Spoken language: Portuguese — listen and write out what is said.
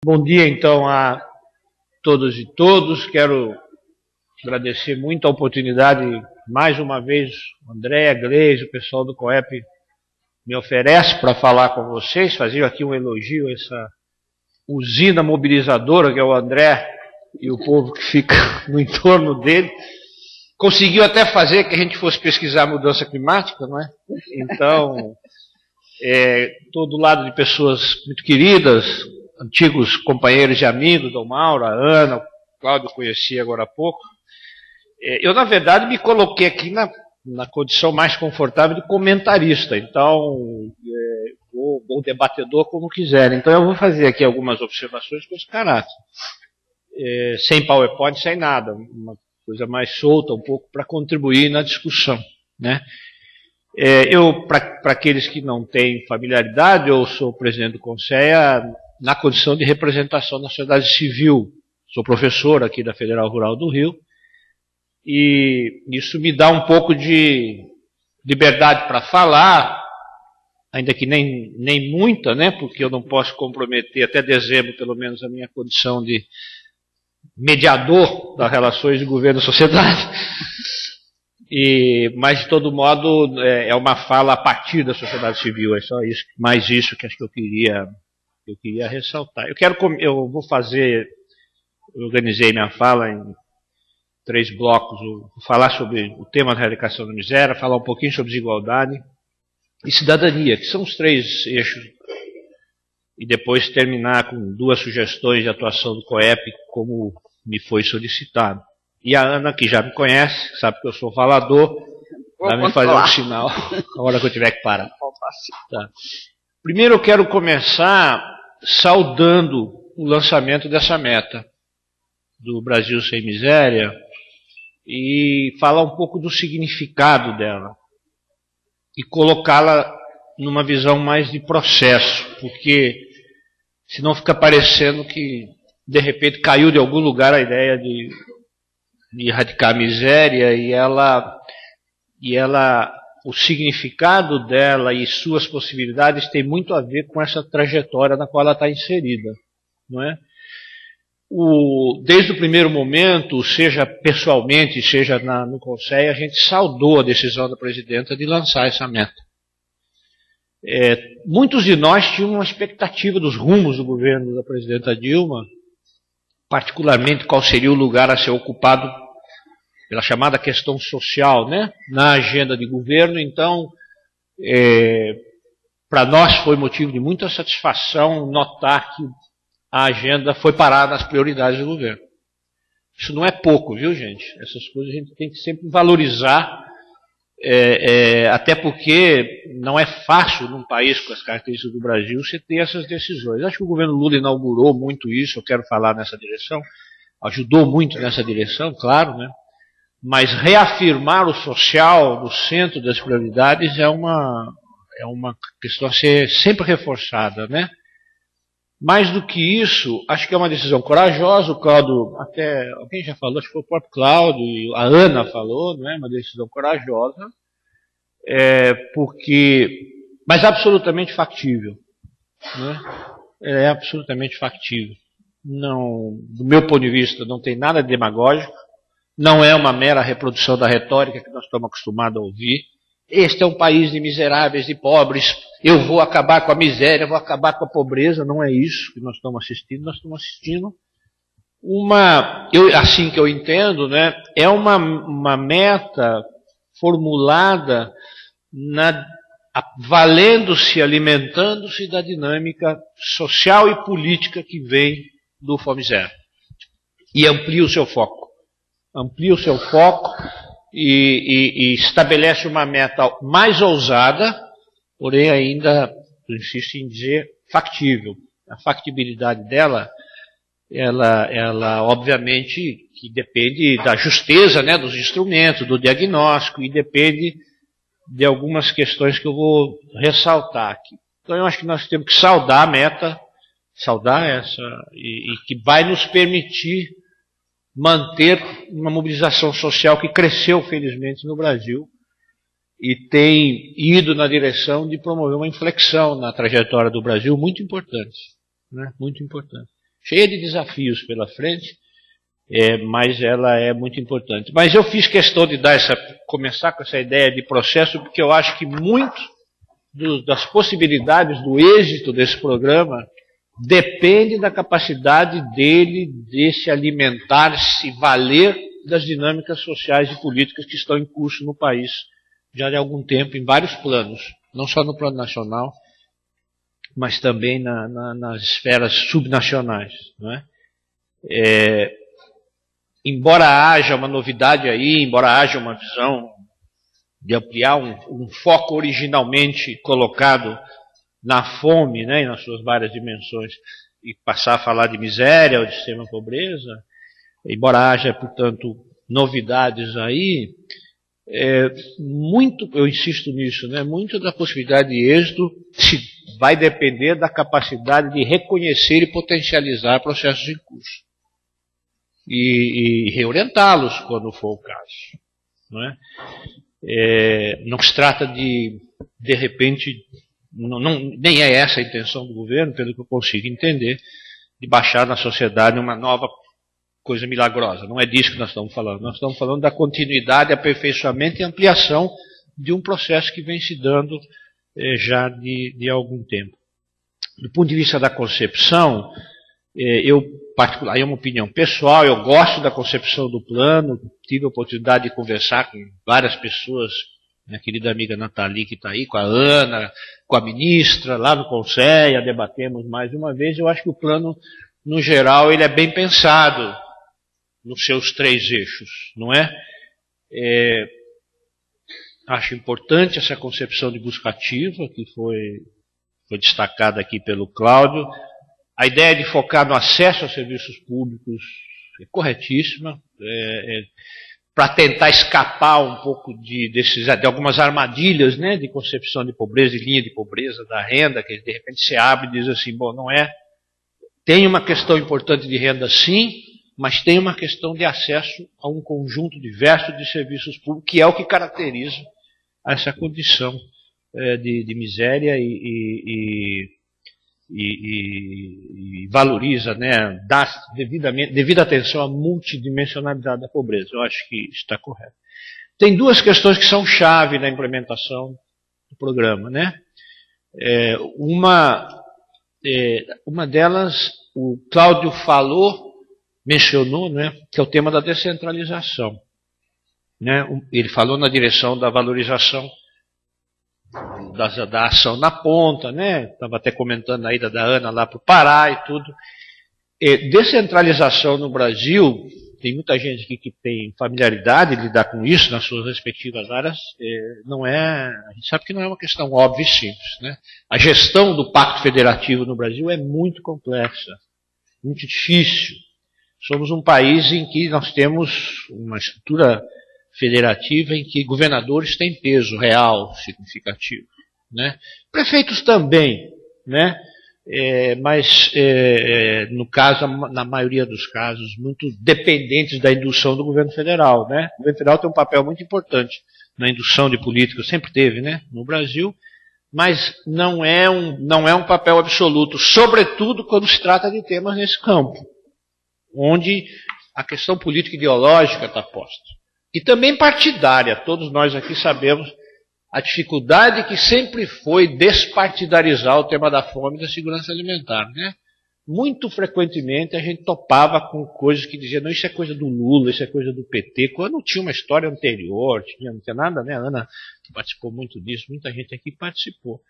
Bom dia, então, a todas e todos. Quero agradecer muito a oportunidade, mais uma vez, André, Gleisi, o pessoal do COEP me oferece para falar com vocês, fazer aqui um elogio a essa usina mobilizadora que é o André e o povo que fica no entorno dele. Conseguiu até fazer que a gente fosse pesquisar a mudança climática, não é? Então, estou do lado de pessoas muito queridas, antigos companheiros e amigos, Dom Mauro, a Ana, o Cláudio eu conheci agora há pouco. Eu, na verdade, me coloquei aqui na condição mais confortável de comentarista, então, ou debatedor, como quiserem. Então, eu vou fazer aqui algumas observações com esse caráter. Sem PowerPoint, sem nada, uma coisa mais solta, um pouco, para contribuir na discussão, né? Para aqueles que não têm familiaridade, eu sou presidente do Conceia na condição de representação da sociedade civil. Sou professor aqui da Federal Rural do Rio, e isso me dá um pouco de liberdade para falar, ainda que nem muita, né, porque eu não posso comprometer até dezembro, pelo menos, a minha condição de mediador das relações de governo e sociedade. Mas, de todo modo, é uma fala a partir da sociedade civil, é só isso, mais isso que acho que eu queria ressaltar. Eu organizei minha fala em 3 blocos, vou falar sobre o tema da erradicação da miséria, falar um pouquinho sobre desigualdade e cidadania, que são os 3 eixos, e depois terminar com 2 sugestões de atuação do COEP, como me foi solicitado. E a Ana, que já me conhece, sabe que eu sou falador, vai me fazer um sinal na hora que eu tiver que parar. Tá. Primeiro eu quero começar saudando o lançamento dessa meta do Brasil Sem Miséria e falar um pouco do significado dela e colocá-la numa visão mais de processo, porque senão fica parecendo que de repente caiu de algum lugar a ideia de erradicar a miséria o significado dela e suas possibilidades tem muito a ver com essa trajetória na qual ela está inserida, não é? Desde o primeiro momento, seja pessoalmente, seja no Conselho, a gente saudou a decisão da presidenta de lançar essa meta. Muitos de nós tinham uma expectativa dos rumos do governo da presidenta Dilma, particularmente qual seria o lugar a ser ocupado pela chamada questão social, né, na agenda de governo. Então, para nós foi motivo de muita satisfação notar que a agenda foi parar nas prioridades do governo. Isso não é pouco, viu, gente? Essas coisas a gente tem que sempre valorizar, até porque não é fácil num país com as características do Brasil você ter essas decisões. Acho que o governo Lula inaugurou muito isso, eu quero falar nessa direção, ajudou muito nessa direção, claro, né? Mas reafirmar o social no centro das prioridades é uma questão a ser sempre reforçada, né? Mais do que isso, acho que é uma decisão corajosa. O Cláudio, até alguém já falou, acho que foi o próprio Cláudio, e a Ana falou, não é? Uma decisão corajosa, mas absolutamente factível, né? É absolutamente factível. Não, do meu ponto de vista, não tem nada de demagógico. Não é uma mera reprodução da retórica que nós estamos acostumados a ouvir. Este é um país de miseráveis, de pobres, eu vou acabar com a miséria, vou acabar com a pobreza. Não é isso que nós estamos assistindo assim que eu entendo, né, é uma meta formulada valendo-se, alimentando-se da dinâmica social e política que vem do Fome Zero. E amplia o seu foco. E estabelece uma meta mais ousada, porém ainda, eu insisto em dizer, factível. A factibilidade dela, ela obviamente que depende da justeza, né, dos instrumentos, do diagnóstico, e depende de algumas questões que eu vou ressaltar aqui. Então eu acho que nós temos que saudar a meta, e que vai nos permitir manter uma mobilização social que cresceu, felizmente, no Brasil e tem ido na direção de promover uma inflexão na trajetória do Brasil muito importante, né? Muito importante. cheia de desafios pela frente, mas ela é muito importante. Mas eu fiz questão de começar com essa ideia de processo, porque eu acho que muito das possibilidades do êxito desse programa depende da capacidade dele de se alimentar, se valer das dinâmicas sociais e políticas que estão em curso no país já há algum tempo, em vários planos, não só no plano nacional, mas também nas esferas subnacionais. Não é? Embora haja uma novidade aí, embora haja uma visão de ampliar um foco originalmente colocado na fome, né, e nas suas várias dimensões, e passar a falar de miséria ou de extrema pobreza, embora haja, portanto, novidades aí, eu insisto nisso, né, muito da possibilidade de êxito vai depender da capacidade de reconhecer e potencializar processos em curso. E reorientá-los quando for o caso. Não é? Não se trata de repente, nem é essa a intenção do governo, pelo que eu consigo entender, de baixar na sociedade uma nova coisa milagrosa. Não é disso que nós estamos falando. Nós estamos falando da continuidade, aperfeiçoamento e ampliação de um processo que vem se dando já de algum tempo. Do ponto de vista da concepção, particular, é uma opinião pessoal, eu gosto da concepção do plano, tive a oportunidade de conversar com várias pessoas, minha querida amiga Nathalie, que está aí, com a Ana, com a ministra, lá no Conselho, debatemos mais uma vez. Eu acho que o plano, no geral, ele é bem pensado nos seus 3 eixos, não é? Acho importante essa concepção de busca ativa, que foi destacada aqui pelo Cláudio. A ideia de focar no acesso aos serviços públicos é corretíssima, para tentar escapar um pouco de algumas armadilhas, né, de concepção de pobreza, de linha de pobreza, da renda, que de repente se abre e diz assim, bom, não é. Tem uma questão importante de renda sim, mas tem uma questão de acesso a um conjunto diverso de serviços públicos, que é o que caracteriza essa condição de miséria e valoriza, né, dá devida atenção à multidimensionalidade da pobreza. Eu acho que está correto. Tem 2 questões que são chave na implementação do programa, né? Uma delas, o Cláudio mencionou, né, que é o tema da descentralização. Né? Ele falou na direção da valorização da ação na ponta, né? Estava até comentando a ida da Ana lá para o Pará e tudo. Descentralização no Brasil, tem muita gente aqui que tem familiaridade de lidar com isso nas suas respectivas áreas, a gente sabe que não é uma questão óbvia e simples, né? A gestão do Pacto Federativo no Brasil é muito complexa, muito difícil. Somos um país em que nós temos uma estrutura federativa em que governadores têm peso real significativo, né? Prefeitos também, né? Mas no caso, na maioria dos casos, muito dependentes da indução do governo federal, né? O governo federal tem um papel muito importante na indução de políticas, sempre teve, né, no Brasil, mas não é um papel absoluto, sobretudo quando se trata de temas nesse campo, onde a questão política ideológica está posta. E também partidária, todos nós aqui sabemos a dificuldade que sempre foi despartidarizar o tema da fome e da segurança alimentar, né? Muito frequentemente a gente topava com coisas que diziam, não, isso é coisa do Lula, isso é coisa do PT, quando tinha uma história anterior, não tinha nada, né? A Ana participou muito disso, muita gente aqui participou.